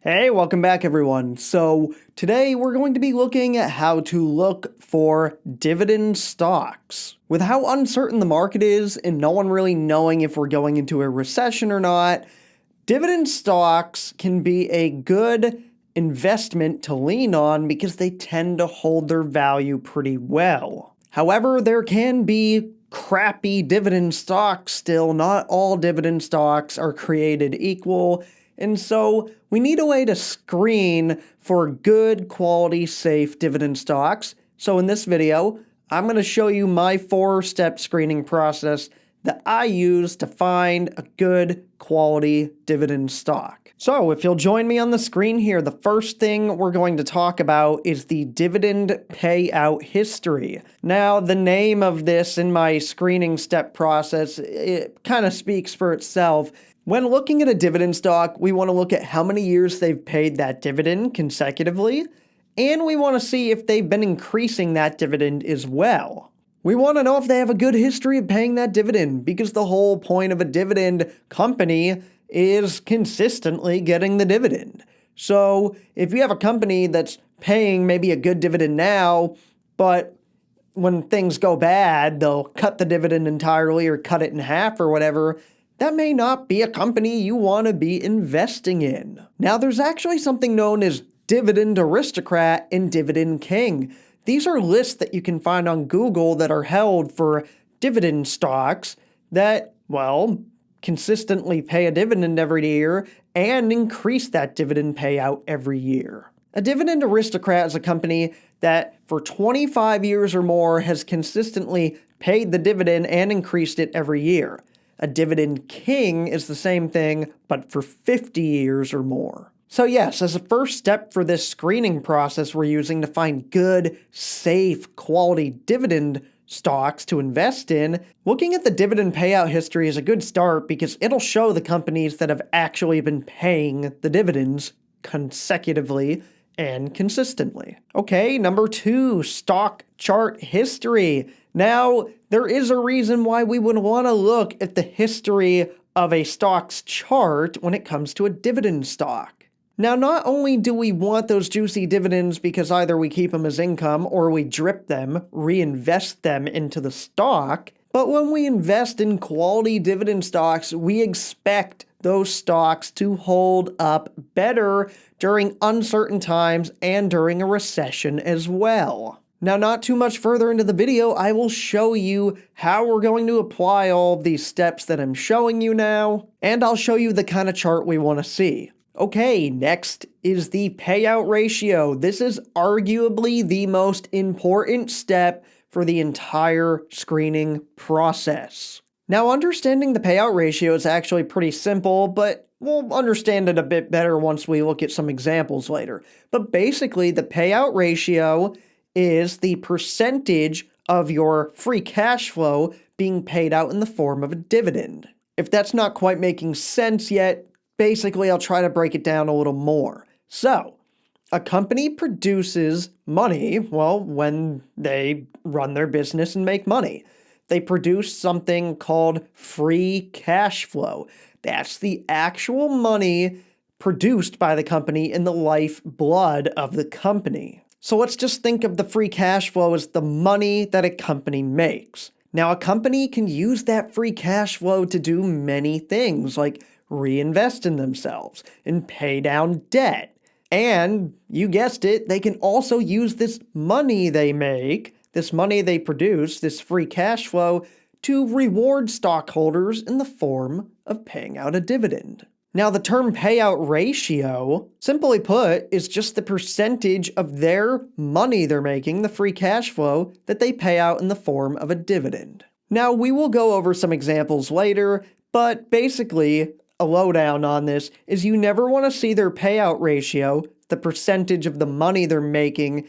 Hey, welcome back everyone. So today we're going to be looking at how to look for dividend stocks. With how uncertain the market is and no one really knowing if we're going into a recession or not, dividend stocks can be a good investment to lean on because they tend to hold their value pretty well. However, there can be crappy dividend stocks still. Not all dividend stocks are created equal. And so we need a way to screen for good quality, safe dividend stocks. So in this video, I'm going to show you my 4-step screening process that I use to find a good quality dividend stock. So if you'll join me on the screen here, the first thing we're going to talk about is the dividend payout history. Now, the name of this in my screening step process, it kind of speaks for itself. When looking at a dividend stock, we want to look at how many years they've paid that dividend consecutively, and we want to see if they've been increasing that dividend as well. We want to know if they have a good history of paying that dividend, because the whole point of a dividend company is consistently getting the dividend. So if you have a company that's paying maybe a good dividend now, but when things go bad, they'll cut the dividend entirely or cut it in half or whatever, that may not be a company you want to be investing in. Now, there's actually something known as Dividend Aristocrat and Dividend King. These are lists that you can find on Google that are held for dividend stocks that, well, consistently pay a dividend every year and increase that dividend payout every year. A Dividend Aristocrat is a company that for 25 years or more has consistently paid the dividend and increased it every year. A Dividend King is the same thing, but for 50 years or more. So yes, as a first step for this screening process we're using to find good, safe, quality dividend stocks to invest in, looking at the dividend payout history is a good start because it'll show the companies that have actually been paying the dividends consecutively and consistently. Okay, number 2, stock chart history. Now, there is a reason why we would want to look at the history of a stock's chart when it comes to a dividend stock. Now, not only do we want those juicy dividends because either we keep them as income or we drip them, reinvest them into the stock, but when we invest in quality dividend stocks, we expect those stocks to hold up better during uncertain times and during a recession as well. Now, not too much further into the video, I will show you how we're going to apply all of these steps that I'm showing you now, and I'll show you the kind of chart we want to see. Okay, next is the payout ratio. This is arguably the most important step for the entire screening process. Now, understanding the payout ratio is actually pretty simple, but we'll understand it a bit better once we look at some examples later. But basically, the payout ratio is the percentage of your free cash flow being paid out in the form of a dividend. If that's not quite making sense yet, basically I'll try to break it down a little more. So, a company produces money, well, when they run their business and make money. They produce something called free cash flow. That's the actual money produced by the company in the lifeblood of the company. So let's just think of the free cash flow as the money that a company makes. Now, a company can use that free cash flow to do many things, like reinvest in themselves and pay down debt. And, you guessed it, they can also use this money they make, this money they produce, this free cash flow, to reward stockholders in the form of paying out a dividend. Now, the term payout ratio, simply put, is just the percentage of their money they're making, the free cash flow, that they pay out in the form of a dividend. Now, we will go over some examples later, but basically, a lowdown on this is you never want to see their payout ratio, the percentage of the money they're making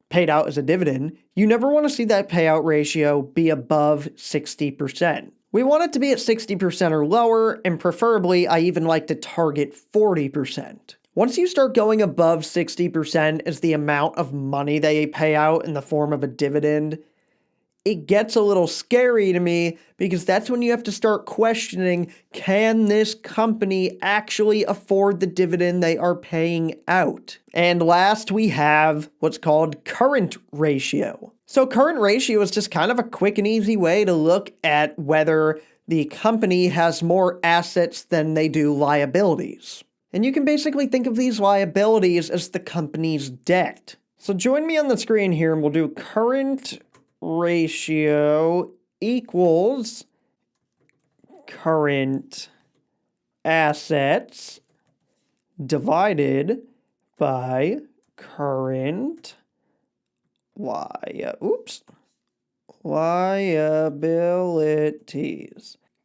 paid out as a dividend, you never want to see that payout ratio be above 60%. We want it to be at 60% or lower, and preferably I even like to target 40%. Once you start going above 60% as the amount of money they pay out in the form of a dividend, it gets a little scary to me because that's when you have to start questioning, can this company actually afford the dividend they are paying out? And last, we have what's called current ratio. So current ratio is just kind of a quick and easy way to look at whether the company has more assets than they do liabilities. And you can basically think of these liabilities as the company's debt. So join me on the screen here and we'll do current ratio equals current assets divided by current liabilities.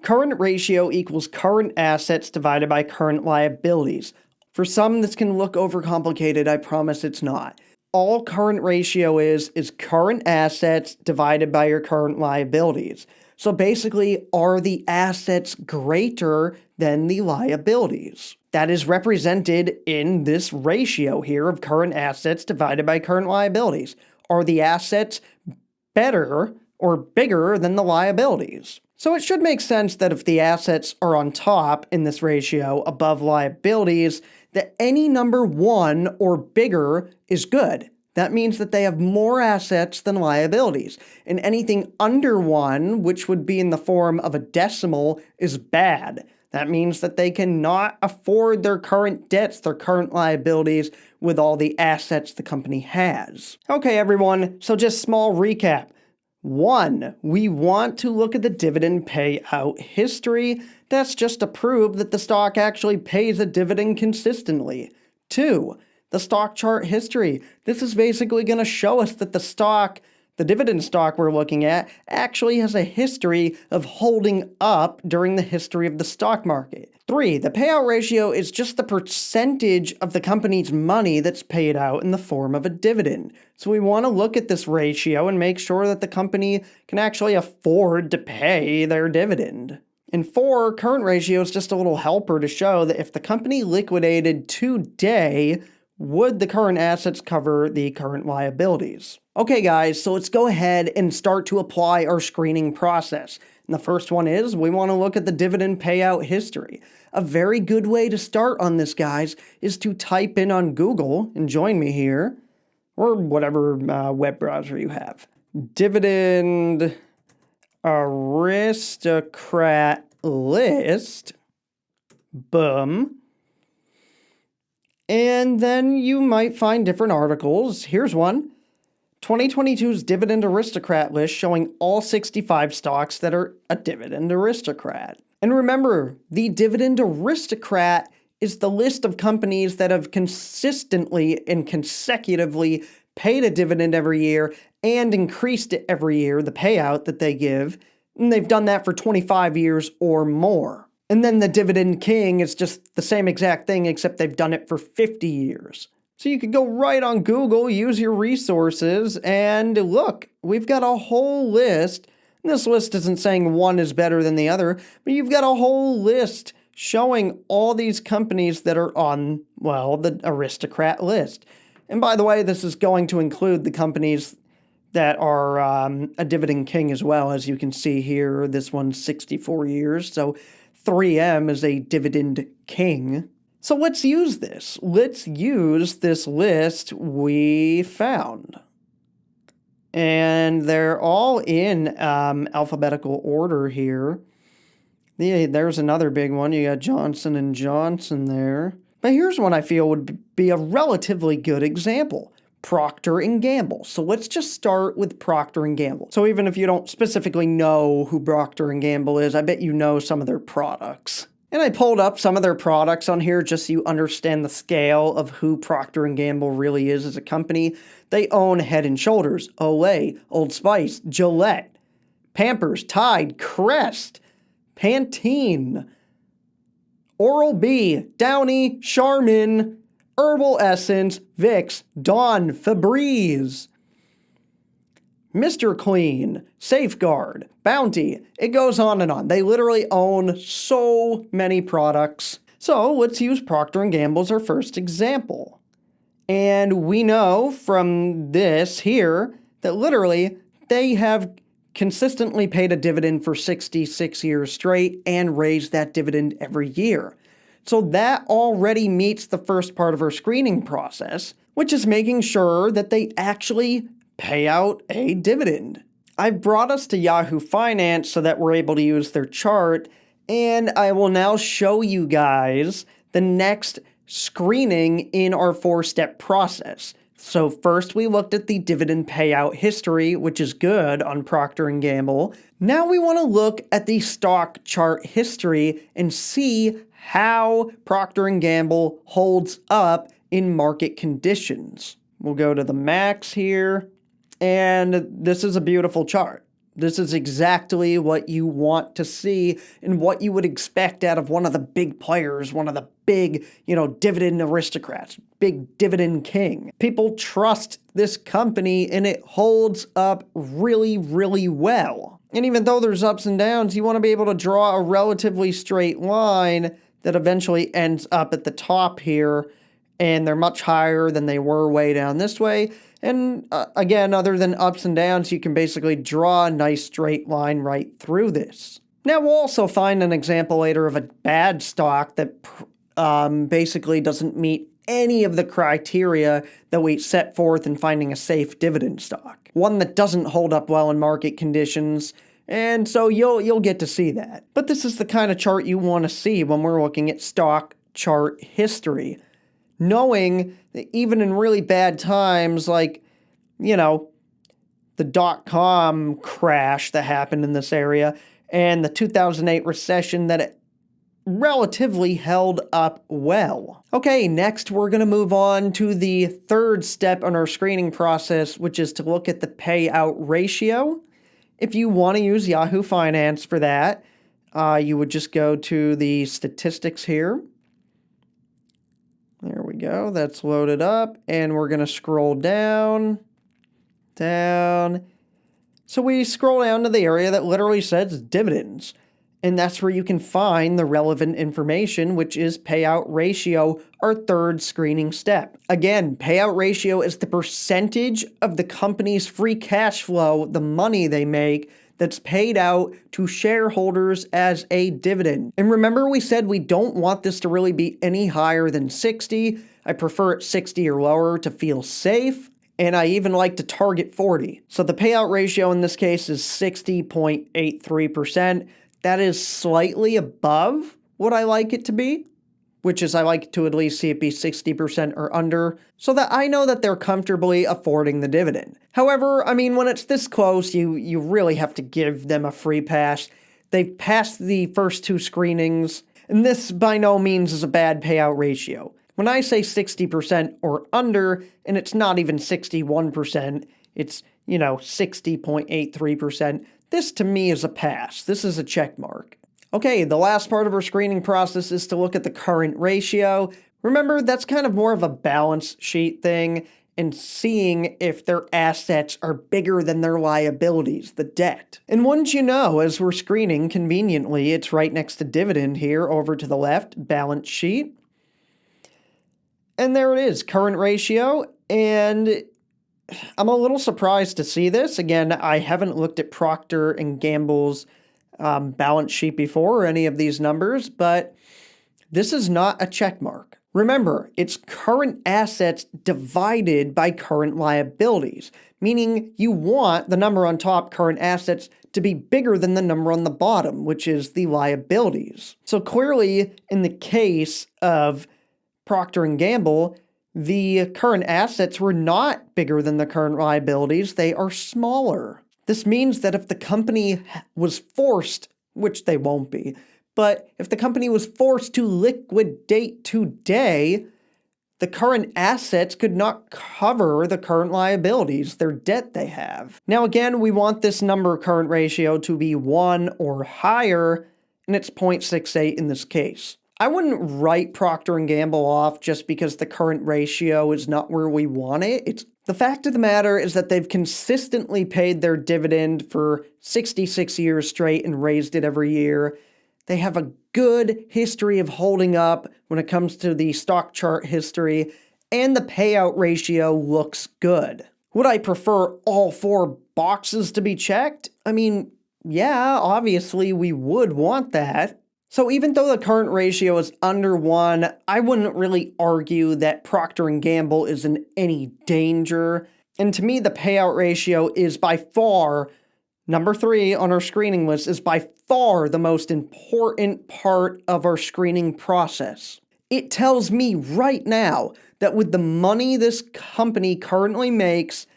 Current ratio equals current assets divided by current liabilities. For some, this can look overcomplicated. I promise it's not. All current ratio is current assets divided by your current liabilities. So basically, are the assets greater than the liabilities? That is represented in this ratio here of current assets divided by current liabilities. Are the assets better or bigger than the liabilities? So it should make sense that if the assets are on top in this ratio above liabilities, that any number 1 or bigger is good. That means that they have more assets than liabilities. And anything under 1, which would be in the form of a decimal, is bad. That means that they cannot afford their current debts, their current liabilities, with all the assets the company has. Okay, everyone, so just small recap. 1, we want to look at the dividend payout history. That's just to prove that the stock actually pays a dividend consistently. 2, the stock chart history. This is basically going to show us that the dividend stock we're looking at, actually has a history of holding up during the history of the stock market. 3, the payout ratio is just the percentage of the company's money that's paid out in the form of a dividend. So we want to look at this ratio and make sure that the company can actually afford to pay their dividend. And 4, current ratio is just a little helper to show that if the company liquidated today, would the current assets cover the current liabilities? Okay guys, so let's go ahead and start to apply our screening process. And the first one is, we want to look at the dividend payout history. A very good way to start on this, guys, is to type in on Google, and join me here, or whatever web browser you have, dividend aristocrat list, boom. And then you might find different articles. Here's one. 2022's Dividend Aristocrat list showing all 65 stocks that are a Dividend Aristocrat. And remember, the Dividend Aristocrat is the list of companies that have consistently and consecutively paid a dividend every year and increased it every year, the payout that they give. And they've done that for 25 years or more. And then the Dividend King is just the same exact thing, except they've done it for 50 years. So you could go right on Google, use your resources, and look, we've got a whole list. And this list isn't saying one is better than the other, but you've got a whole list showing all these companies that are on, well, the Aristocrat list. And by the way, this is going to include the companies that are a Dividend King as well. As you can see here, this one's 64 years, so 3M is a Dividend King. So let's use this. Let's use this list we found. And they're all in alphabetical order here. There's another big one. You got Johnson & Johnson there. But here's one I feel would be a relatively good example. Procter & Gamble. So let's just start with Procter & Gamble. So even if you don't specifically know who Procter & Gamble is, I bet you know some of their products. And I pulled up some of their products on here just so you understand the scale of who Procter & Gamble really is as a company. They own Head & Shoulders, Olay, Old Spice, Gillette, Pampers, Tide, Crest, Pantene, Oral-B, Downy, Charmin, Herbal Essence, Vicks, Dawn, Febreze, Mr. Clean, Safeguard, Bounty. It goes on and on. They literally own so many products. So let's use Procter & Gamble as our first example. And we know from this here that literally they have consistently paid a dividend for 66 years straight and raised that dividend every year. So that already meets the first part of our screening process, which is making sure that they actually pay out a dividend. I've brought us to Yahoo Finance so that we're able to use their chart, and I will now show you guys the next screening in our 4-step process. So first we looked at the dividend payout history, which is good on Procter & Gamble. Now we want to look at the stock chart history and see how Procter & Gamble holds up in market conditions. We'll go to the max here, and this is a beautiful chart. This is exactly what you want to see and what you would expect out of one of the big players, one of the big, dividend aristocrats, big dividend king. People trust this company and it holds up really, really well. And even though there's ups and downs, you want to be able to draw a relatively straight line that eventually ends up at the top here, and they're much higher than they were way down this way. And again, other than ups and downs, you can basically draw a nice straight line right through this. Now, we'll also find an example later of a bad stock that basically doesn't meet any of the criteria that we set forth in finding a safe dividend stock. One that doesn't hold up well in market conditions, and so you'll get to see that. But this is the kind of chart you want to see when we're looking at stock chart history. Knowing that even in really bad times, like, the dot-com crash that happened in this area and the 2008 recession, that it relatively held up well. Okay, next we're going to move on to the third step in our screening process, which is to look at the payout ratio. If you want to use Yahoo Finance for that, you would just go to the statistics here. There we go, that's loaded up, and we're going to scroll down. So we scroll down to the area that literally says dividends, and that's where you can find the relevant information, which is payout ratio, our third screening step. Again, payout ratio is the percentage of the company's free cash flow, the money they make, that's paid out to shareholders as a dividend. And remember, we said we don't want this to really be any higher than 60. I prefer it 60 or lower to feel safe, and I even like to target 40. So the payout ratio in this case is 60.83%. That is slightly above what I like it to be, which is I like to at least see it be 60% or under, so that I know that they're comfortably affording the dividend. However, when it's this close, you really have to give them a free pass. They've passed the first two screenings, and this by no means is a bad payout ratio. When I say 60% or under, and it's not even 61%, it's, 60.83%, this to me is a pass. This is a check mark. Okay, the last part of our screening process is to look at the current ratio. Remember, that's kind of more of a balance sheet thing, and seeing if their assets are bigger than their liabilities, the debt. And wouldn't you know, as we're screening, conveniently, it's right next to dividend here, over to the left, balance sheet. And there it is, current ratio, and I'm a little surprised to see this. Again, I haven't looked at Procter & Gamble's balance sheet before or any of these numbers, but this is not a check mark. Remember, it's current assets divided by current liabilities, meaning you want the number on top, current assets, to be bigger than the number on the bottom, which is the liabilities. So clearly, in the case of Procter & Gamble, the current assets were not bigger than the current liabilities, they are smaller. This means that if the company was forced, which they won't be, but if the company was forced to liquidate today, the current assets could not cover the current liabilities, their debt they have. Now again, we want this number current ratio to be 1 or higher, and it's 0.68 in this case. I wouldn't write Procter & Gamble off just because the current ratio is not where we want it. The fact of the matter is that they've consistently paid their dividend for 66 years straight and raised it every year. They have a good history of holding up when it comes to the stock chart history, and the payout ratio looks good. Would I prefer all 4 boxes to be checked? I mean, yeah, obviously we would want that. So even though the current ratio is under 1, I wouldn't really argue that Procter & Gamble is in any danger. And to me, the payout ratio is by far, number 3 on our screening list, is by far the most important part of our screening process. It tells me right now that with the money this company currently makes,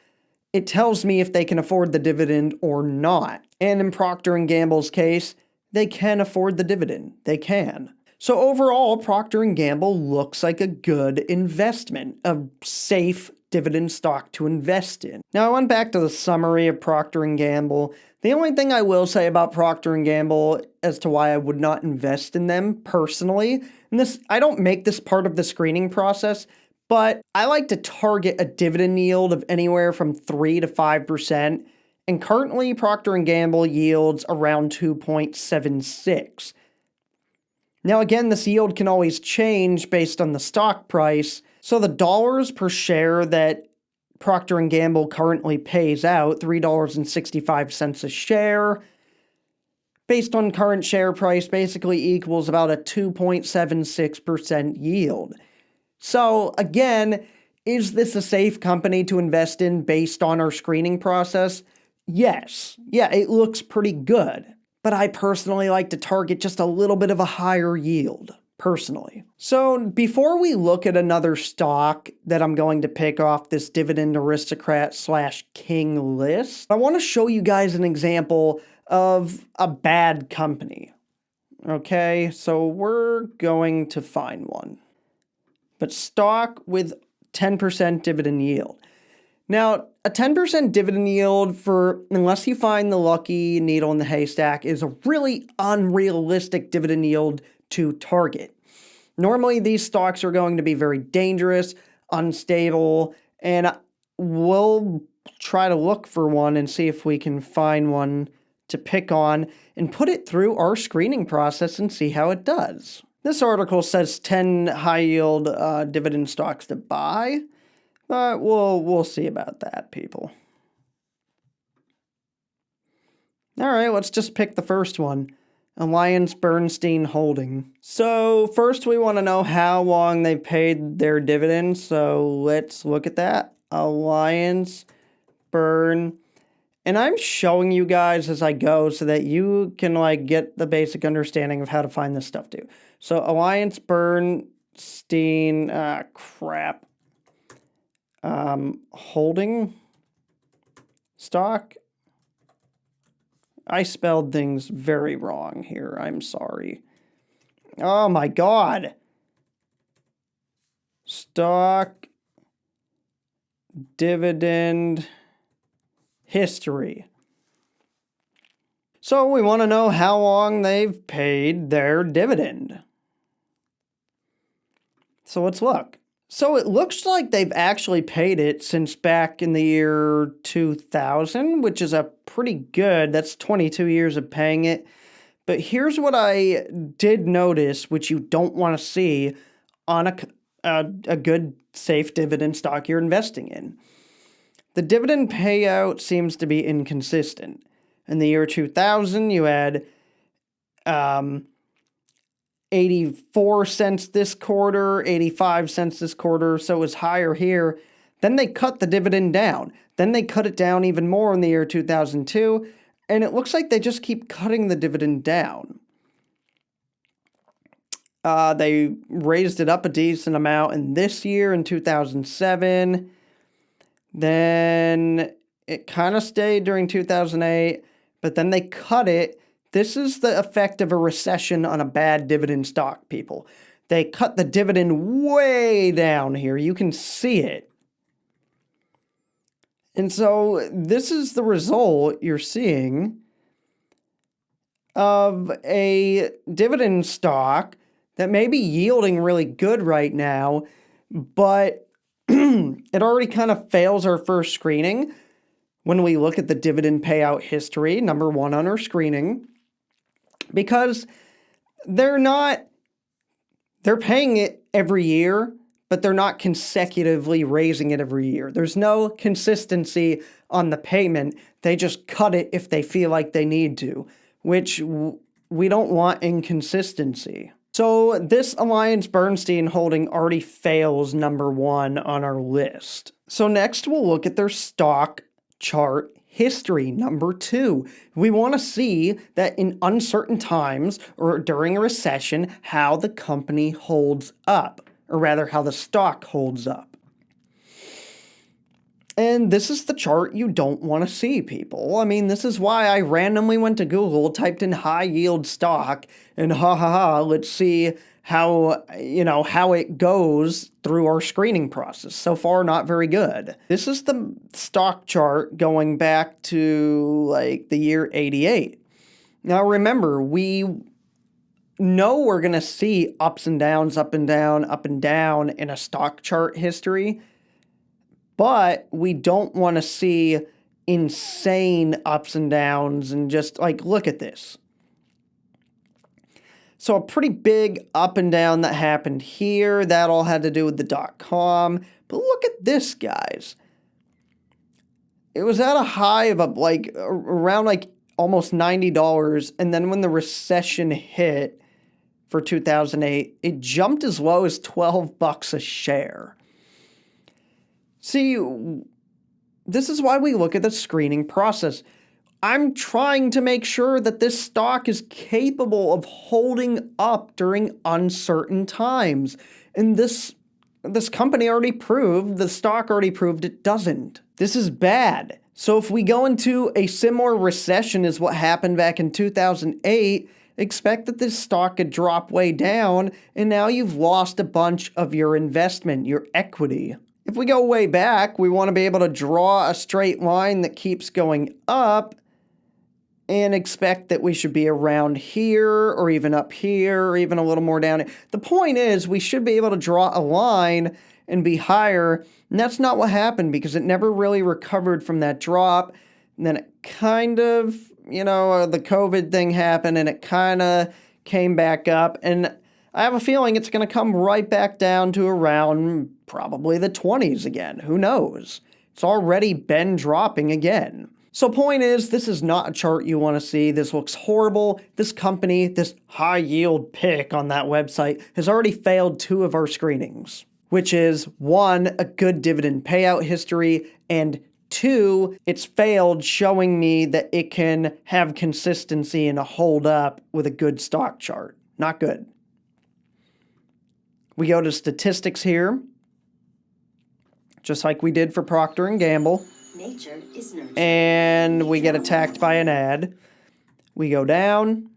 it tells me if they can afford the dividend or not. And in Procter & Gamble's case, they can afford the dividend. They can. So overall, Procter & Gamble looks like a good investment, a safe dividend stock to invest in. Now, I went back to the summary of Procter & Gamble. The only thing I will say about Procter & Gamble as to why I would not invest in them personally, and this, I don't make this part of the screening process, but I like to target a dividend yield of anywhere from 3 to 5%, and currently Procter & Gamble yields around 2.76. Now again, this yield can always change based on the stock price, so the dollars per share that Procter & Gamble currently pays out, $3.65 a share, based on current share price, basically equals about a 2.76% yield. So again, is this a safe company to invest in based on our screening process? Yes. Yeah, it looks pretty good. But I personally like to target just a little bit of a higher yield, personally. So before we look at another stock that I'm going to pick off this Dividend Aristocrat / King list, I want to show you guys an example of a bad company. Okay, so we're going to find one. But stock with 10% dividend yield. Now, a 10% dividend yield for, unless you find the lucky needle in the haystack, is a really unrealistic dividend yield to target. Normally, these stocks are going to be very dangerous, unstable, and we'll try to look for one and see if we can find one to pick on and put it through our screening process and see how it does. This article says 10 high-yield dividend stocks to buy. We'll see about that, people. All right, let's just pick the first one. AllianceBernstein Holding. So first we want to know how long they've paid their dividends. So let's look at that. AllianceBern. And I'm showing you guys as I go so that you can like get the basic understanding of how to find this stuff too. So AllianceBernstein, holding stock. I spelled things very wrong here. I'm sorry. Oh my God. Stock dividend history. So we want to know how long they've paid their dividend. So let's look. So it looks like they've actually paid it since back in the year 2000, which is a pretty good, that's 22 years of paying it. But here's what I did notice, which you don't want to see on a good, safe dividend stock you're investing in. The dividend payout seems to be inconsistent. In the year 2000, you had 84 cents this quarter, 85 cents this quarter, so it was higher here. Then they cut the dividend down. Then they cut it down even more in the year 2002, and it looks like they just keep cutting the dividend down. They raised it up a decent amount in this year, in 2007. Then it kind of stayed during 2008, but then they cut it. This is the effect of a recession on a bad dividend stock, people. They cut the dividend way down here. You can see it. And so this is the result you're seeing of a dividend stock that may be yielding really good right now, but it already kind of fails our first screening when we look at the dividend payout history, number 1 on our screening. Because they're paying it every year, but they're not consecutively raising it every year. There's no consistency on the payment. They just cut it if they feel like they need to, which we don't want inconsistency. So this AllianceBernstein holding already fails number 1 on our list. So next we'll look at their stock chart history, number 2. We want to see that in uncertain times or during a recession, how the company holds up, or rather how the stock holds up. And this is the chart you don't want to see, people. I mean, this is why I randomly went to Google, typed in high yield stock, and let's see how it goes through our screening process. So far, not very good. This is the stock chart going back to like the year 88. Now remember, we know we're going to see ups and downs, up and down, up and down in a stock chart history, but we don't want to see insane ups and downs and just like, look at this. So a pretty big up and down that happened here. That all had to do with the .com. But look at this, guys. It was at a high of around almost $90. And then when the recession hit for 2008, it jumped as low as $12 a share. See, this is why we look at the screening process. I'm trying to make sure that this stock is capable of holding up during uncertain times. And this company already proved, the stock already proved it doesn't. This is bad. So if we go into a similar recession as what happened back in 2008, expect that this stock could drop way down, and now you've lost a bunch of your investment, your equity. If we go way back, we want to be able to draw a straight line that keeps going up and expect that we should be around here or even up here or even a little more down. The point is we should be able to draw a line and be higher, and that's not what happened because it never really recovered from that drop. And then it kind of, the COVID thing happened and it kind of came back up, and I have a feeling it's going to come right back down to around probably the 20s again. Who knows? It's already been dropping again. So point is, this is not a chart you want to see. This looks horrible. This company, this high yield pick on that website has already failed 2 of our screenings, which is 1, a good dividend payout history, and 2, it's failed showing me that it can have consistency and a hold up with a good stock chart. Not good. We go to statistics here, just like we did for Procter & Gamble. Nature is nurture. And we get attacked by an ad. We go down.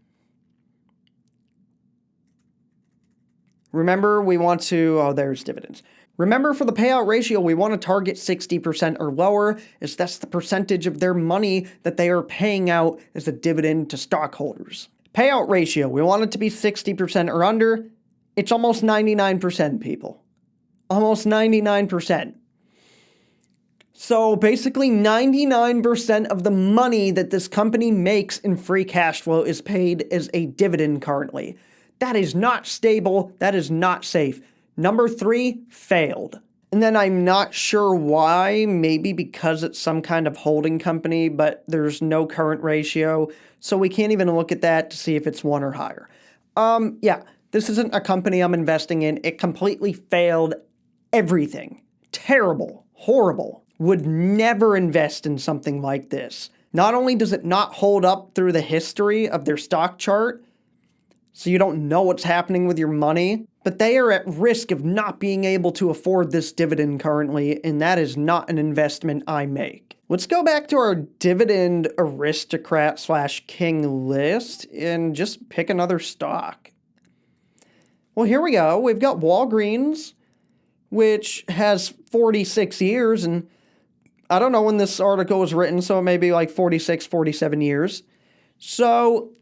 Remember, we want to, there's dividends. Remember, for the payout ratio, we want to target 60% or lower, as that's the percentage of their money that they are paying out as a dividend to stockholders. Payout ratio, we want it to be 60% or under. It's almost 99%, people. Almost 99%. So basically 99% of the money that this company makes in free cash flow is paid as a dividend currently. That is not stable. That is not safe. Number 3, failed. And then I'm not sure why, maybe because it's some kind of holding company, but there's no current ratio. So we can't even look at that to see if it's 1 or higher. This isn't a company I'm investing in. It completely failed everything. Terrible. Horrible. Would never invest in something like this. Not only does it not hold up through the history of their stock chart, so you don't know what's happening with your money, but they are at risk of not being able to afford this dividend currently, and that is not an investment I make. Let's go back to our dividend aristocrat / king list and just pick another stock. Well, here we go. We've got Walgreens, which has 46 years, and I don't know when this article was written, so it may be like 46, 47 years. So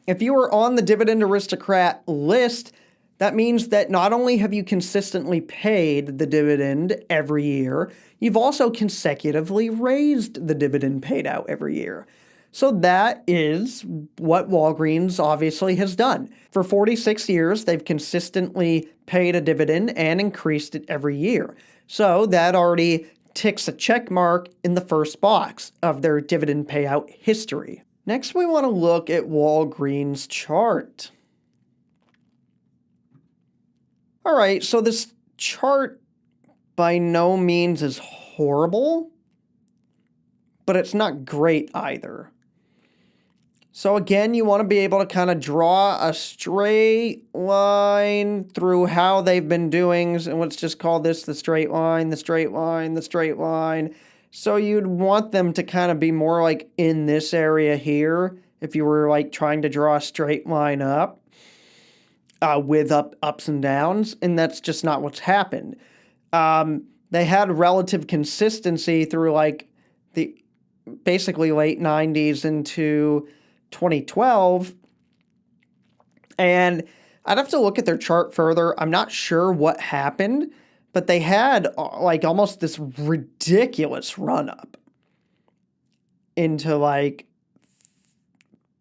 if you are on the Dividend Aristocrat list, that means that not only have you consistently paid the dividend every year, you've also consecutively raised the dividend paid out every year. So that is what Walgreens obviously has done. For 46 years, they've consistently paid a dividend and increased it every year. So that already ticks a check mark in the first box of their dividend payout history. Next, we want to look at Walgreens' chart. All right, so this chart by no means is horrible, but it's not great either. So again, you want to be able to kind of draw a straight line through how they've been doing. And let's just call this the straight line, the straight line, the straight line. So you'd want them to kind of be more like in this area here if you were like trying to draw a straight line up with ups and downs. And that's just not what's happened. They had relative consistency through like the basically late 90s into 2012, and I'd have to look at their chart further. I'm not sure what happened, but they had like almost this ridiculous run up into like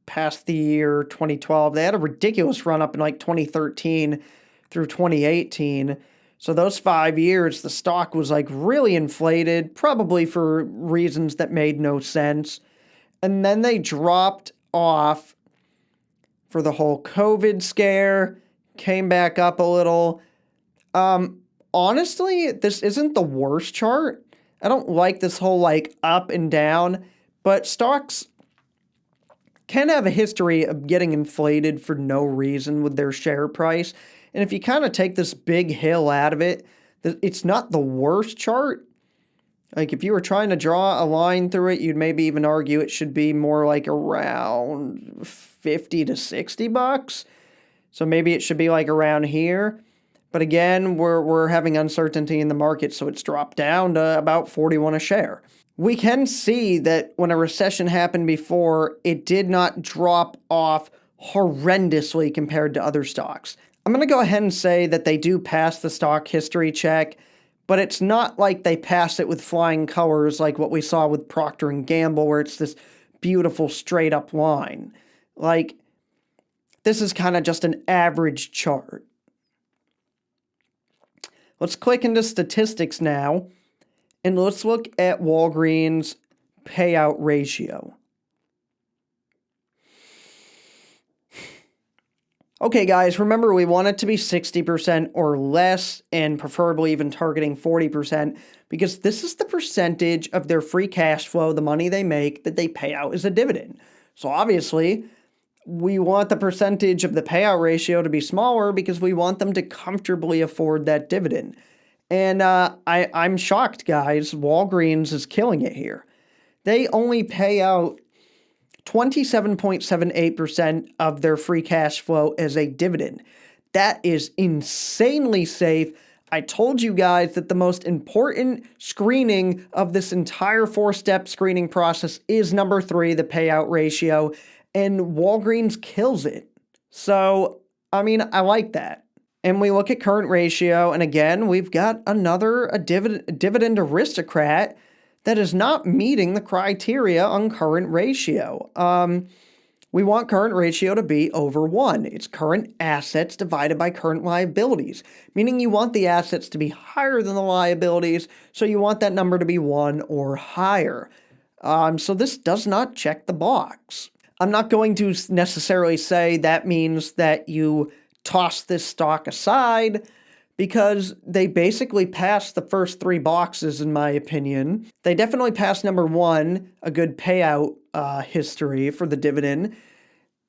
past the year 2012. They had a ridiculous run up in like 2013 through 2018. So those 5 years, the stock was like really inflated, probably for reasons that made no sense. And then they dropped off for the whole COVID scare, came back up a little. Honestly, this isn't the worst chart. I don't like this whole like up and down, but stocks can have a history of getting inflated for no reason with their share price. And if you kind of take this big hill out of it, it's not the worst chart. Like if you were trying to draw a line through it, you'd maybe even argue it should be more like around 50 to 60 bucks. So maybe it should be like around here. But again, we're having uncertainty in the market, so it's dropped down to about 41 a share. We can see that when a recession happened before, it did not drop off horrendously compared to other stocks. I'm going to go ahead and say that they do pass the stock history check, but it's not like they pass it with flying colors like what we saw with Procter & Gamble, where it's this beautiful straight up line. Like, this is kind of just an average chart. Let's click into statistics now, and let's look at Walgreens' payout ratio. Okay, guys, remember we want it to be 60% or less, and preferably even targeting 40%, because this is the percentage of their free cash flow, the money they make, that they pay out as a dividend. So obviously, we want the percentage of the payout ratio to be smaller because we want them to comfortably afford that dividend. And I'm shocked, guys. Walgreens is killing it here. They only pay out 27.78% of their free cash flow as a dividend. That is insanely safe. I told you guys that the most important screening of this entire 4-step screening process is number 3, the payout ratio, and Walgreens kills it. So, I mean, I like that. And we look at current ratio, and again, we've got a dividend aristocrat that is not meeting the criteria on current ratio. We want current ratio to be over 1. It's current assets divided by current liabilities, meaning you want the assets to be higher than the liabilities, so you want that number to be 1 or higher. So this does not check the box. I'm not going to necessarily say that means that you toss this stock aside, because they basically passed the first 3 boxes, in my opinion. They definitely passed number 1, a good payout history for the dividend.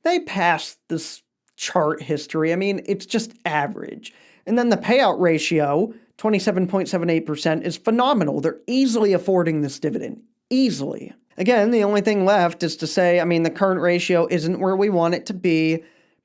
They passed this chart history. I mean, it's just average. And then the payout ratio, 27.78%, is phenomenal. They're easily affording this dividend. Easily. Again, the only thing left is to say, I mean, the current ratio isn't where we want it to be,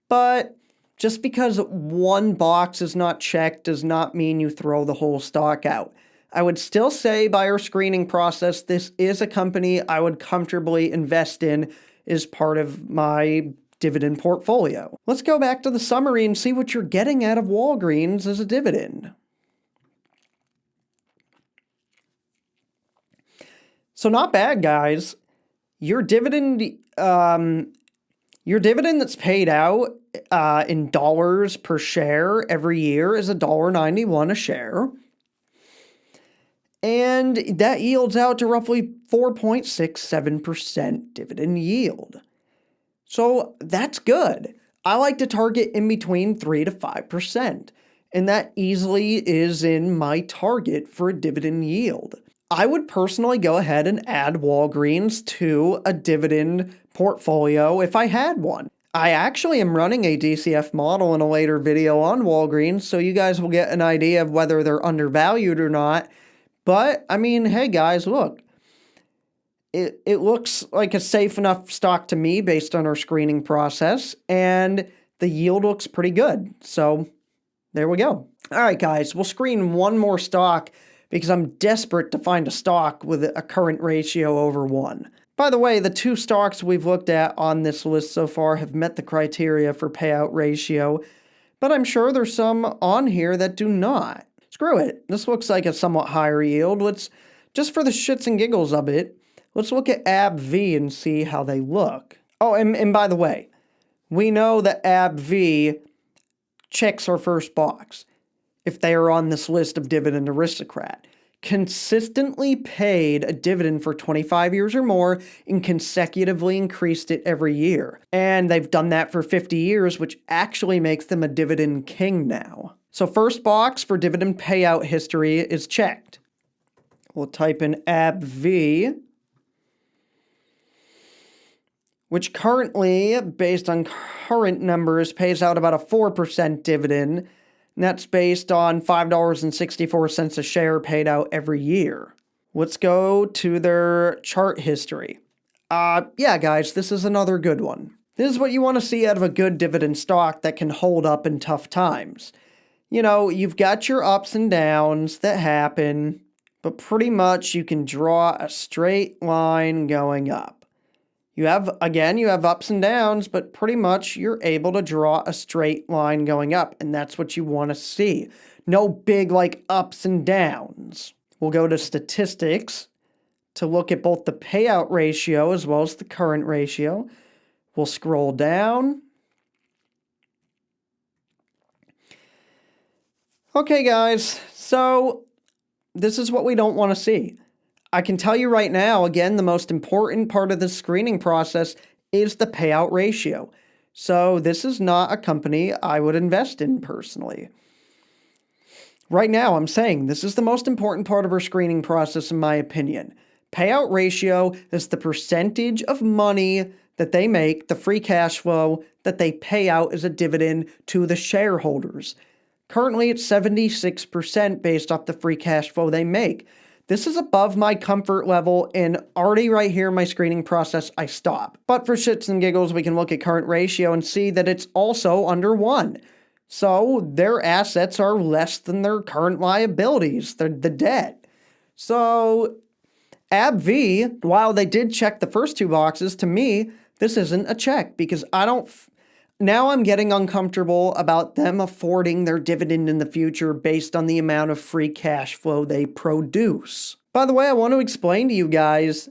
but just because one box is not checked does not mean you throw the whole stock out. I would still say by our screening process, this is a company I would comfortably invest in as part of my dividend portfolio. Let's go back to the summary and see what you're getting out of Walgreens as a dividend. So not bad, guys. your dividend, your dividend that's paid out in dollars per share every year is $1.91 a share. And that yields out to roughly 4.67% dividend yield. So that's good. I like to target in between 3 to 5%. And that easily is in my target for a dividend yield. I would personally go ahead and add Walgreens to a dividend portfolio if I had one. I actually am running a DCF model in a later video on Walgreens, so you guys will get an idea of whether they're undervalued or not. But, I mean, hey guys, look. It looks like a safe enough stock to me based on our screening process, and the yield looks pretty good. So, there we go. All right, guys, we'll screen one more stock because I'm desperate to find a stock with a current ratio over 1. By the way, the 2 stocks we've looked at on this list so far have met the criteria for payout ratio, but I'm sure there's some on here that do not. Screw it. This looks like a somewhat higher yield. Let's, just for the shits and giggles of it, let's look at AbbVie and see how they look. Oh, and by the way, we know that AbbVie checks our first box if they are on this list of Dividend Aristocrat. Consistently paid a dividend for 25 years or more and consecutively increased it every year. And they've done that for 50 years, which actually makes them a dividend king now. So first box for dividend payout history is checked. We'll type in AbbVie, which currently, based on current numbers, pays out about a 4% dividend. And that's based on $5.64 a share paid out every year. Let's go to their chart history. Yeah, guys, this is another good one. This is what you want to see out of a good dividend stock that can hold up in tough times. You know, you've got your ups and downs that happen, but pretty much you can draw a straight line going up. You have ups and downs, but pretty much you're able to draw a straight line going up, and that's what you want to see. No big, ups and downs. We'll go to statistics to look at both the payout ratio as well as the current ratio. We'll scroll down. Okay, guys, so this is what we don't want to see. I can tell you right now, again, the most important part of the screening process is the payout ratio. So this is not a company I would invest in personally. Right now, I'm saying this is the most important part of our screening process, in my opinion. Payout ratio is the percentage of money that they make, the free cash flow that they pay out as a dividend to the shareholders. Currently, it's 76% based off the free cash flow they make. This is above my comfort level, and already right here in my screening process, I stop. But for shits and giggles, we can look at current ratio and see that it's also under 1. So their assets are less than their current liabilities, the debt. So AbbVie, while they did check the first 2 boxes, to me, this isn't a check because now I'm getting uncomfortable about them affording their dividend in the future based on the amount of free cash flow they produce. By the way, I want to explain to you guys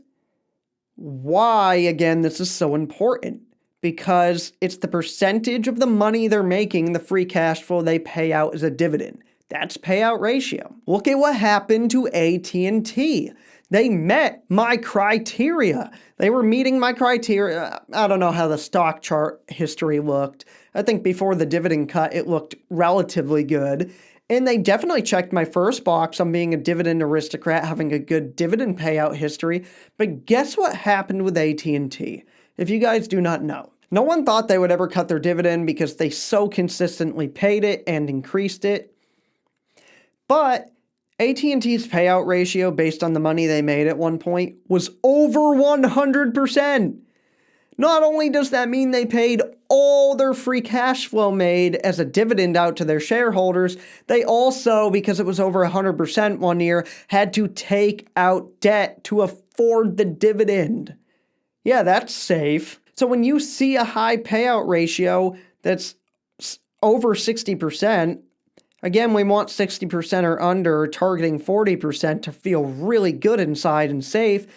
why, again, this is so important. Because it's the percentage of the money they're making, the free cash flow they pay out as a dividend. That's payout ratio. Look at what happened to AT&T. They met my criteria. They were meeting my criteria. I don't know how the stock chart history looked. I think before the dividend cut, it looked relatively good. And they definitely checked my first box on being a dividend aristocrat, having a good dividend payout history. But guess what happened with AT&T? If you guys do not know. No one thought they would ever cut their dividend because they so consistently paid it and increased it. But AT&T's payout ratio based on the money they made at one point was over 100%. Not only does that mean they paid all their free cash flow made as a dividend out to their shareholders, they also, because it was over 100% one year, had to take out debt to afford the dividend. Yeah, that's safe. So when you see a high payout ratio that's over 60%, again, we want 60% or under, targeting 40% to feel really good inside and safe.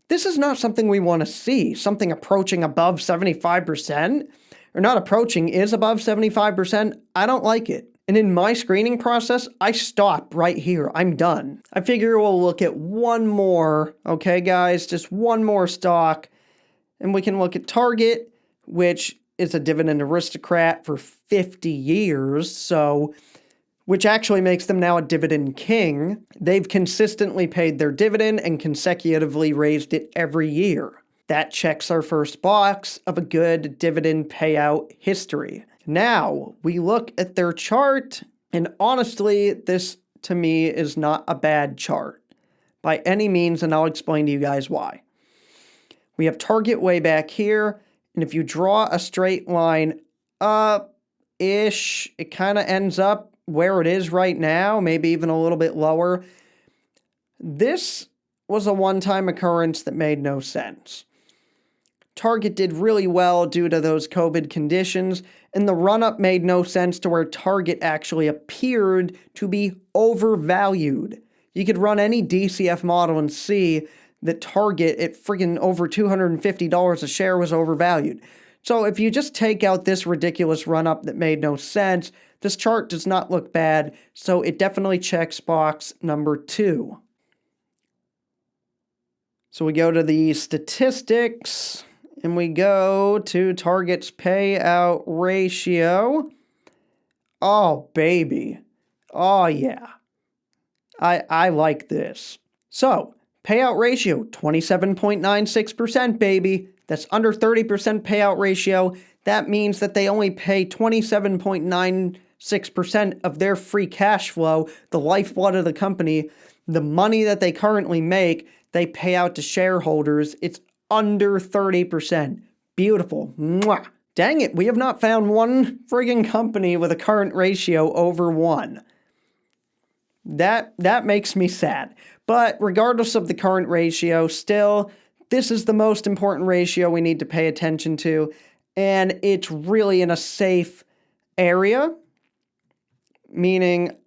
This is not something we want to see. Something approaching above 75%, or not approaching, is above 75%. I don't like it. And in my screening process, I stop right here. I'm done. I figure we'll look at one more, okay, guys? Just one more stock. And we can look at Target, which is a dividend aristocrat for 50 years, which actually makes them now a dividend king. They've consistently paid their dividend and consecutively raised it every year. That checks our first box of a good dividend payout history. Now, we look at their chart, and honestly, this to me is not a bad chart by any means, and I'll explain to you guys why. We have Target way back here, and if you draw a straight line up-ish, it kind of ends up where it is right now, maybe even a little bit lower. This was a one-time occurrence that made no sense. Target did really well due to those COVID conditions, and the run-up made no sense to where Target actually appeared to be overvalued. You could run any DCF model and see that Target at friggin' over $250 a share was overvalued. So if you just take out this ridiculous run-up that made no sense, this chart does not look bad, so it definitely checks box number 2. So we go to the statistics, and we go to Target's payout ratio. Oh, baby. Oh, yeah. I like this. So, payout ratio, 27.96%, baby. That's under 30% payout ratio. That means that they only pay 27.96% of their free cash flow, the lifeblood of the company, the money that they currently make, they pay out to shareholders. It's under 30%. Beautiful. Mwah. Dang it, we have not found one friggin' company with a current ratio over 1. That makes me sad. But regardless of the current ratio, still, this is the most important ratio we need to pay attention to, and it's really in a safe area, meaning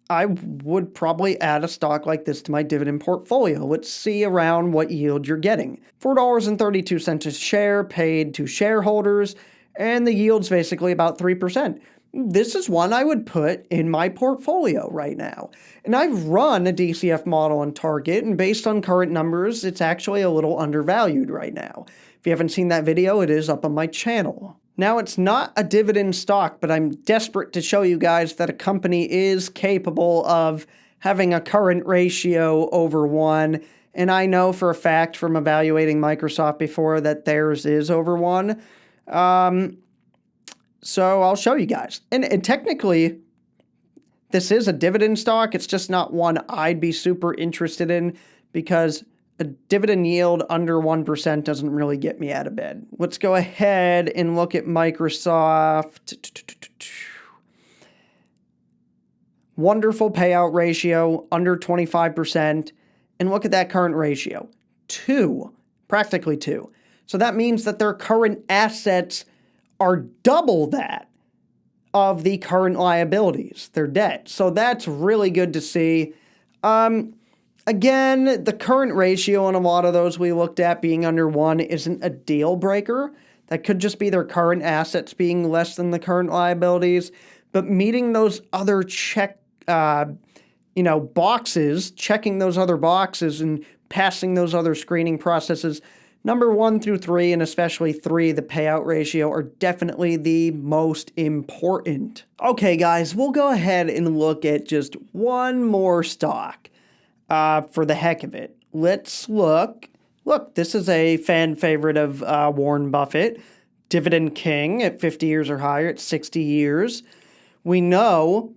I would probably add a stock like this to my dividend portfolio. Let's see around what yield you're getting. $4.32 a share paid to shareholders, and the yield's basically about 3%. This is one I would put in my portfolio right now. And I've run a DCF model on Target, and based on current numbers, it's actually a little undervalued right now. If you haven't seen that video, it is up on my channel. Now, it's not a dividend stock, but I'm desperate to show you guys that a company is capable of having a current ratio over 1. And I know for a fact from evaluating Microsoft before that theirs is over 1. So I'll show you guys. And technically, this is a dividend stock. It's just not one I'd be super interested in because a dividend yield under 1% doesn't really get me out of bed. Let's go ahead and look at Microsoft. Wonderful payout ratio, under 25%. And look at that current ratio. 2. Practically 2. So that means that their current assets are double that of the current liabilities, their debt. So that's really good to see. Again, the current ratio on a lot of those we looked at being under 1 isn't a deal breaker. That could just be their current assets being less than the current liabilities. But meeting those other boxes, checking those other boxes and passing those other screening processes, number 1 through 3, and especially 3, the payout ratio, are definitely the most important. Okay, guys, we'll go ahead and look at just one more stock for the heck of it. Let's look. Look, this is a fan favorite of Warren Buffett, Dividend King at 50 years or higher, at 60 years. We know,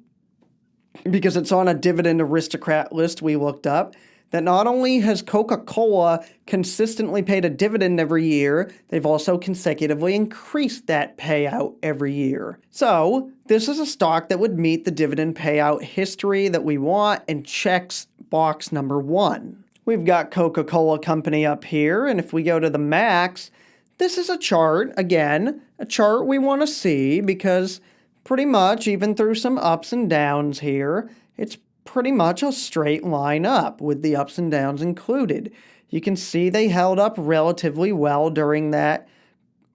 because it's on a dividend aristocrat list we looked up, that not only has Coca-Cola consistently paid a dividend every year, they've also consecutively increased that payout every year. So, this is a stock that would meet the dividend payout history that we want and checks box number 1. We've got Coca-Cola Company up here, and if we go to the max, this is a chart, again, a chart we want to see because pretty much, even through some ups and downs here, it's pretty much a straight line up with the ups and downs included. you can see they held up relatively well during that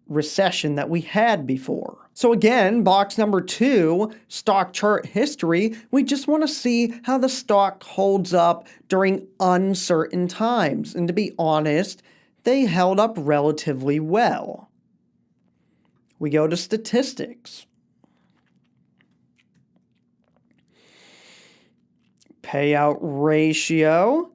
recession that we had before. So again, box number 2, stock chart history, we just want to see how the stock holds up during uncertain times. And to be honest, they held up relatively well. We go to statistics. Payout ratio.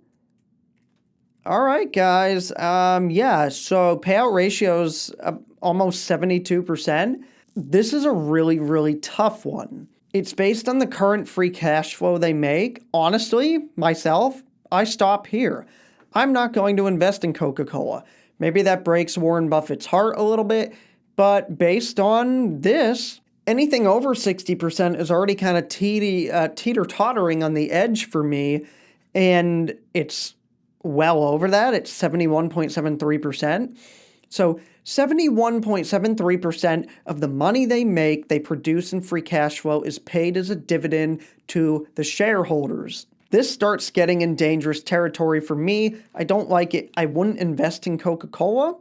All right, guys. Yeah, so payout ratio is almost 72%. This is a really, really tough one. It's based on the current free cash flow they make. Honestly, myself, I stop here. I'm not going to invest in Coca-Cola. Maybe that breaks Warren Buffett's heart a little bit, but based on this, anything over 60% is already kind of teeter-tottering on the edge for me, and it's well over that. It's 71.73%. So 71.73% of the money they make, they produce in free cash flow is paid as a dividend to the shareholders. This starts getting in dangerous territory for me. I don't like it. I wouldn't invest in Coca-Cola.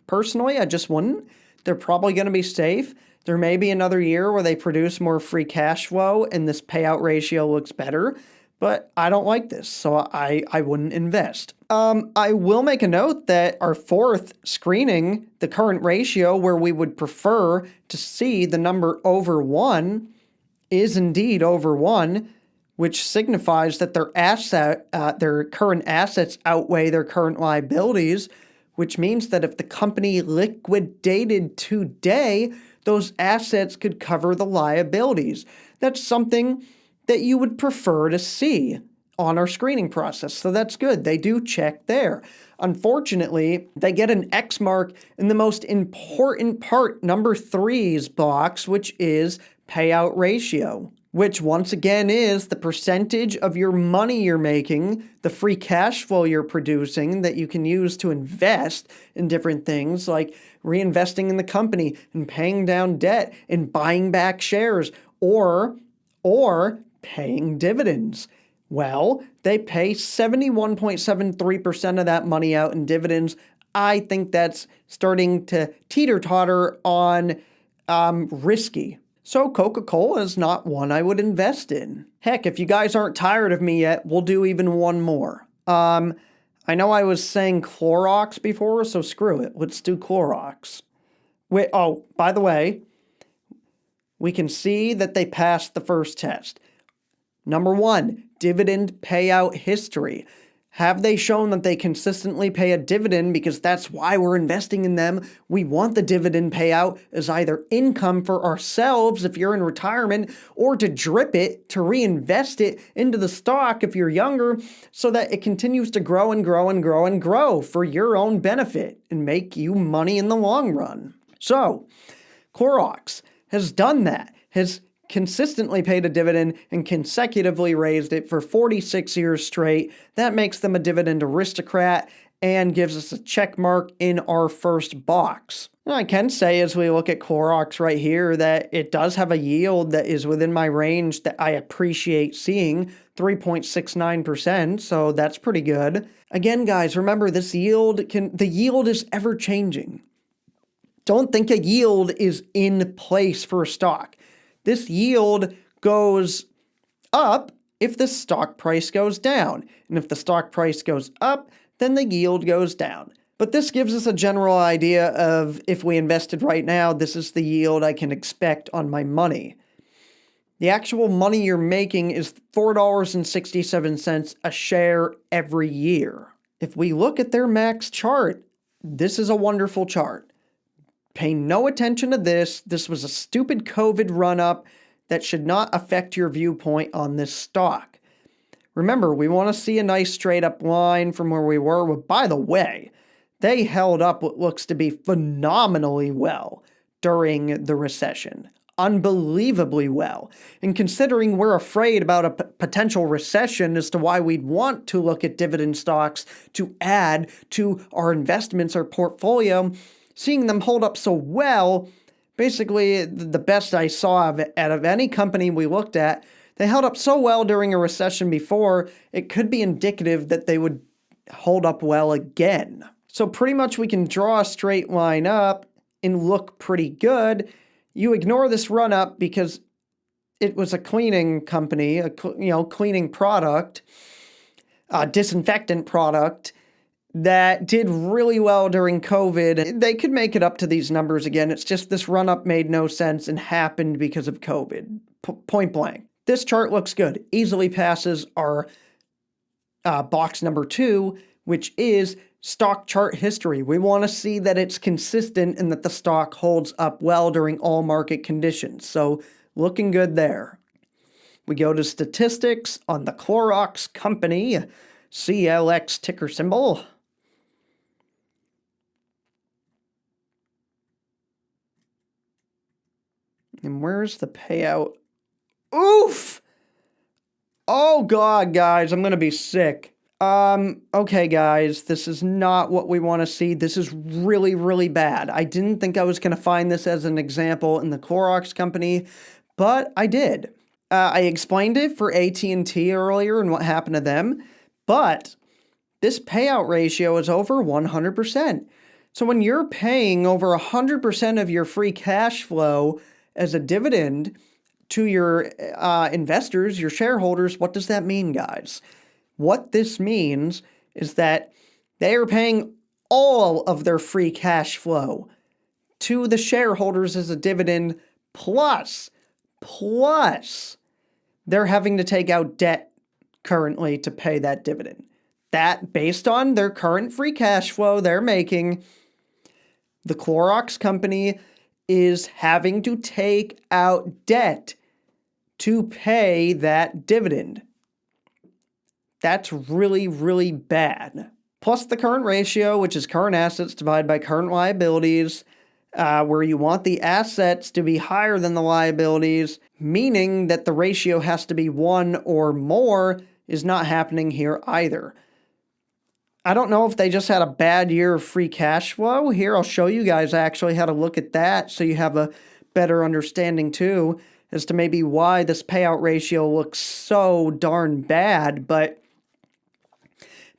Personally, I just wouldn't. They're probably going to be safe. There may be another year where they produce more free cash flow and this payout ratio looks better, but I don't like this, so I wouldn't invest. I will make a note that our fourth screening, the current ratio where we would prefer to see the number over 1, is indeed over 1, which signifies that their current assets outweigh their current liabilities, which means that if the company liquidated today, those assets could cover the liabilities. That's something that you would prefer to see on our screening process. So that's good. They do check there. Unfortunately, they get an X mark in the most important part, number 3's box, which is payout ratio, which once again is the percentage of your money you're making, the free cash flow you're producing that you can use to invest in different things like reinvesting in the company and paying down debt and buying back shares or paying dividends. Well, they pay 71.73% of that money out in dividends. I think that's starting to teeter-totter on risky. So Coca-Cola is not one I would invest in. Heck, if you guys aren't tired of me yet, we'll do even one more. I know I was saying Clorox before, so screw it. Let's do Clorox. Wait, oh, by the way, we can see that they passed the first test. Number 1, dividend payout history. Have they shown that they consistently pay a dividend? Because that's why we're investing in them. We want the dividend payout as either income for ourselves if you're in retirement, or to drip it, to reinvest it into the stock if you're younger, so that it continues to grow and grow and grow and grow for your own benefit and make you money in the long run. So, Clorox has done that, has consistently paid a dividend and consecutively raised it for 46 years straight. That makes them a dividend aristocrat and gives us a check mark in our first box. And I can say, as we look at Clorox right here, that it does have a yield that is within my range that I appreciate seeing, 3.69%, so that's pretty good. Again, guys, remember the yield is ever changing. Don't think a yield is in place for a stock. This yield goes up if the stock price goes down. And if the stock price goes up, then the yield goes down. But this gives us a general idea of if we invested right now, this is the yield I can expect on my money. The actual money you're making is $4.67 a share every year. If we look at their max chart, this is a wonderful chart. Pay no attention to this. This was a stupid COVID run-up that should not affect your viewpoint on this stock. Remember, we want to see a nice straight-up line from where we were. But by the way, they held up what looks to be phenomenally well during the recession. Unbelievably well. And considering we're afraid about a potential recession as to why we'd want to look at dividend stocks to add to our investments, our portfolio, seeing them hold up so well, basically the best I saw out of any company we looked at, they held up so well during a recession before, it could be indicative that they would hold up well again. So pretty much we can draw a straight line up and look pretty good. You ignore this run up because it was a cleaning company, cleaning product, a disinfectant product that did really well during COVID. They could make it up to these numbers again. It's just this run up made no sense and happened because of COVID. Point blank. This chart looks good. Easily passes our box number 2, which is stock chart history. We want to see that it's consistent and that the stock holds up well during all market conditions. So looking good there. We go to statistics on the Clorox company, CLX ticker symbol. And where's the payout? Oof! Oh God, guys, I'm gonna be sick. Okay, guys, this is not what we want to see. This is really, really bad. I didn't think I was gonna find this as an example in the Clorox company, but I did. I explained it for AT&T earlier and what happened to them, but this payout ratio is over 100%. So when you're paying over 100% of your free cash flow as a dividend to your investors, your shareholders, what does that mean, guys? What this means is that they are paying all of their free cash flow to the shareholders as a dividend, plus they're having to take out debt currently to pay that dividend. That, based on their current free cash flow they're making, the Clorox company is having to take out debt to pay that dividend. That's really, really bad. Plus the current ratio, which is current assets divided by current liabilities, where you want the assets to be higher than the liabilities, meaning that the ratio has to be 1 or more, is not happening here either. I don't know if they just had a bad year of free cash flow. Here, I'll show you guys actually how to look at that so you have a better understanding too as to maybe why this payout ratio looks so darn bad. But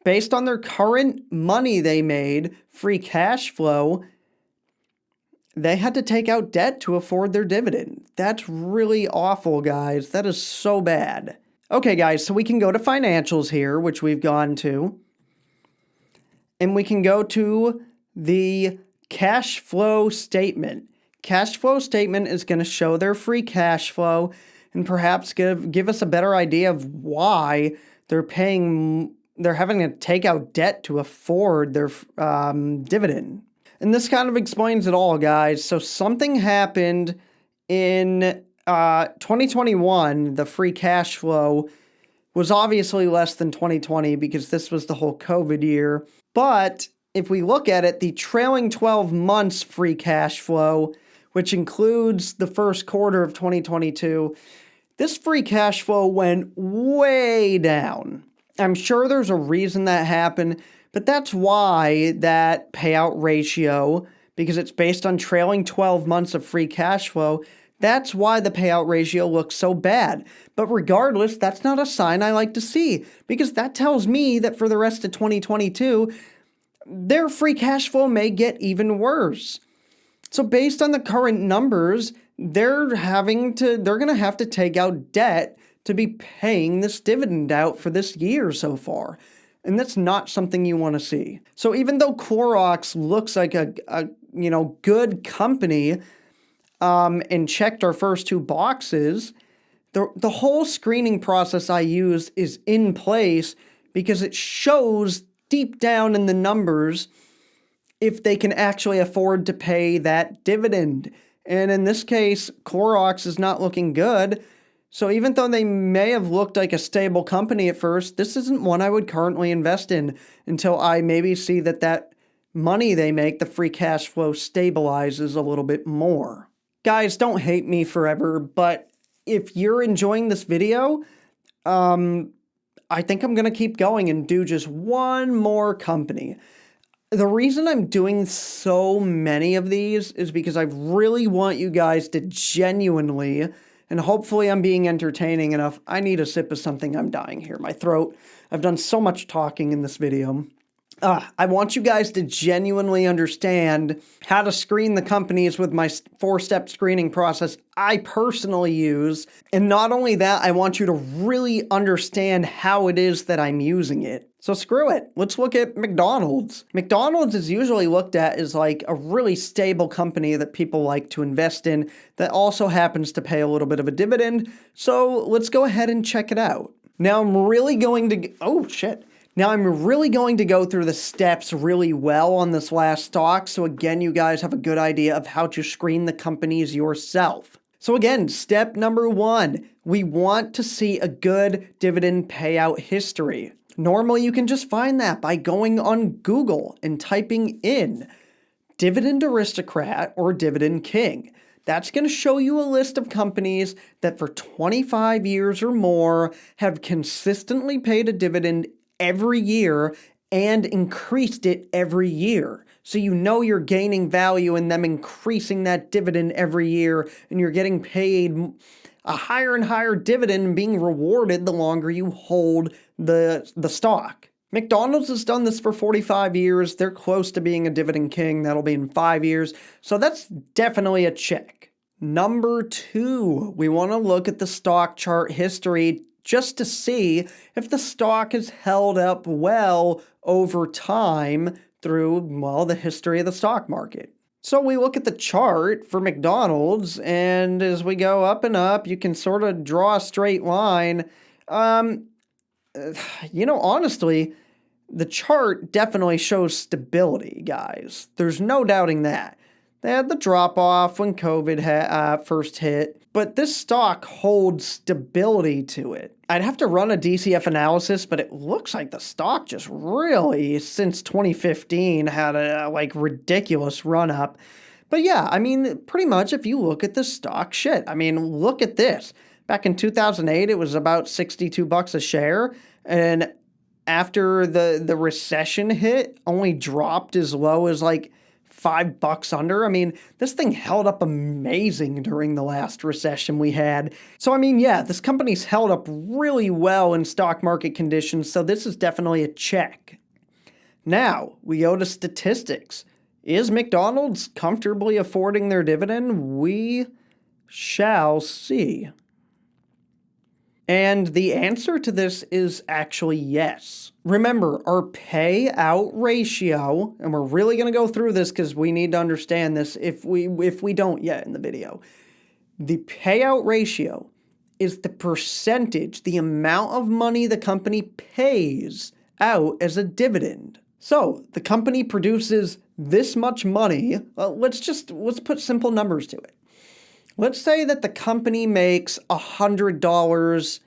based on their current money they made, free cash flow, they had to take out debt to afford their dividend. That's really awful, guys. That is so bad. Okay, guys, so we can go to financials here, which we've gone to. And we can go to the cash flow statement. Cash flow statement is going to show their free cash flow and perhaps give us a better idea of why they're having to take out debt to afford their dividend. And this kind of explains it all, guys. So something happened in 2021. The free cash flow was obviously less than 2020 because this was the whole COVID year. But if we look at it, the trailing 12 months free cash flow, which includes the first quarter of 2022, this free cash flow went way down. I'm sure there's a reason that happened, but that's why that payout ratio, because it's based on trailing 12 months of free cash flow, that's why the payout ratio looks so bad. But regardless, that's not a sign I like to see, because that tells me that for the rest of 2022, their free cash flow may get even worse. So based on the current numbers, they're going to have to take out debt to be paying this dividend out for this year so far. And that's not something you want to see. So even though Clorox looks like a good company, and checked our first 2 boxes, the whole screening process I use is in place because it shows deep down in the numbers if they can actually afford to pay that dividend. And in this case, Clorox is not looking good. So even though they may have looked like a stable company at first, this isn't one I would currently invest in until I maybe see that money they make, the free cash flow, stabilizes a little bit more. Guys, don't hate me forever, but if you're enjoying this video, I think I'm going to keep going and do just one more company. The reason I'm doing so many of these is because I really want you guys to genuinely, and hopefully I'm being entertaining enough. I need a sip of something. I'm dying here. My throat. I've done so much talking in this video. I want you guys to genuinely understand how to screen the companies with my 4-step screening process I personally use. And not only that, I want you to really understand how it is that I'm using it. So screw it. Let's look at McDonald's. McDonald's is usually looked at as like a really stable company that people like to invest in that also happens to pay a little bit of a dividend. So let's go ahead and check it out. Now I'm really going to, Now I'm really going to go through the steps really well on this last stock, so again, you guys have a good idea of how to screen the companies yourself. So again, step number 1, we want to see a good dividend payout history. Normally, you can just find that by going on Google and typing in Dividend Aristocrat or Dividend King. That's going to show you a list of companies that for 25 years or more have consistently paid a dividend every year and increased it every year. So you know you're gaining value in them increasing that dividend every year, and you're getting paid a higher and higher dividend and being rewarded the longer you hold the stock. McDonald's has done this for 45 years. They're close to being a dividend king. That'll be in 5 years. So that's definitely a check. Number 2, we want to look at the stock chart history just to see if the stock has held up well over time through, well, the history of the stock market. So we look at the chart for McDonald's, and as we go up and up, you can sort of draw a straight line. Honestly, the chart definitely shows stability, guys. There's no doubting that. They had the drop-off when COVID first hit, but this stock holds stability to it. I'd have to run a DCF analysis, but it looks like the stock just really, since 2015, had a ridiculous run-up. But yeah, I mean, pretty much if you look at the stock, look at this. Back in 2008, it was about $62 a share, and after the recession hit, only dropped as low as $5 under. I mean, this thing held up amazing during the last recession we had. So, I mean, yeah, this company's held up really well in stock market conditions, so this is definitely a check. Now, we go to statistics. Is McDonald's comfortably affording their dividend? We shall see. And the answer to this is actually yes. Remember, our payout ratio, and we're really going to go through this because we need to understand this if we don't yet in the video. The payout ratio is the percentage, the amount of money the company pays out as a dividend. So the company produces this much money. Let's put simple numbers to it. Let's say that the company makes $100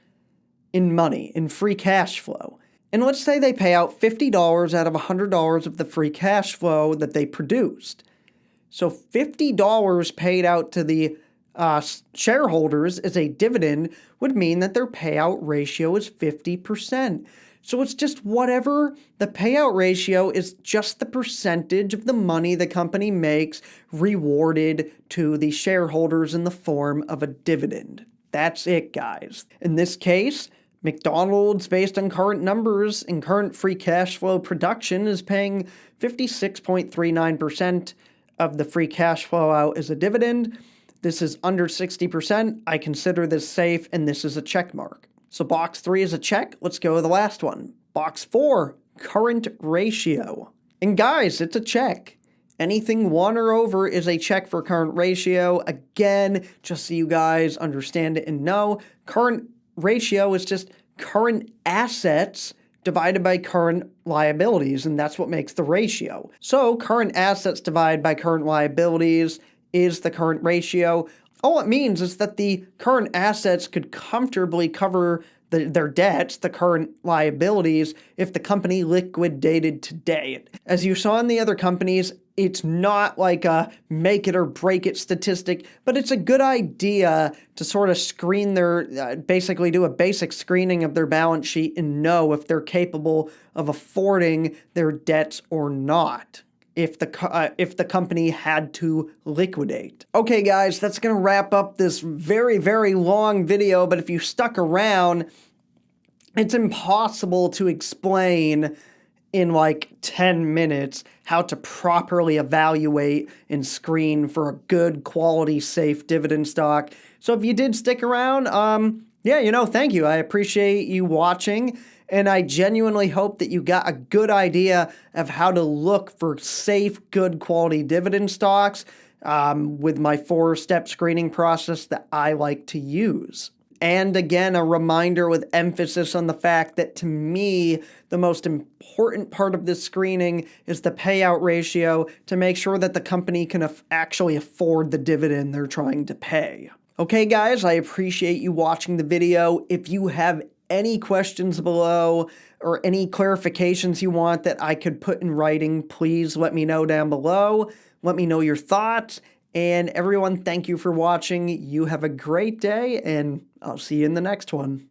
in money, in free cash flow. And let's say they pay out $50 out of $100 of the free cash flow that they produced. So $50 paid out to the shareholders as a dividend would mean that their payout ratio is 50%. So it's just whatever. The payout ratio is just the percentage of the money the company makes rewarded to the shareholders in the form of a dividend. That's it, guys. In this case, McDonald's, based on current numbers and current free cash flow production, is paying 56.39% of the free cash flow out as a dividend. This is under 60%. I consider this safe, and this is a check mark. So box 3 is a check. Let's go to the last one. Box 4, current ratio. And guys, it's a check. Anything 1 or over is a check for current ratio. Again, just so you guys understand it and know, current ratio is just current assets divided by current liabilities, and that's what makes the ratio. So current assets divided by current liabilities is the current ratio. All it means is that the current assets could comfortably cover their debts, the current liabilities, if the company liquidated today. As you saw in the other companies, it's not like a make it or break it statistic, but it's a good idea to sort of screen basically do a basic screening of their balance sheet and know if they're capable of affording their debts or not. If the company had to liquidate. Okay, guys, that's going to wrap up this very, very long video, but if you stuck around, it's impossible to explain in like 10 minutes how to properly evaluate and screen for a good quality safe dividend stock. So if you did stick around, yeah, thank you. I appreciate you watching, and I genuinely hope that you got a good idea of how to look for safe, good quality dividend stocks with my 4-step screening process that I like to use. And again, a reminder with emphasis on the fact that to me, the most important part of this screening is the payout ratio to make sure that the company can actually afford the dividend they're trying to pay. Okay, guys, I appreciate you watching the video. If you have any questions below or any clarifications you want that I could put in writing, please let me know down below. Let me know your thoughts. And everyone, thank you for watching. You have a great day, and I'll see you in the next one.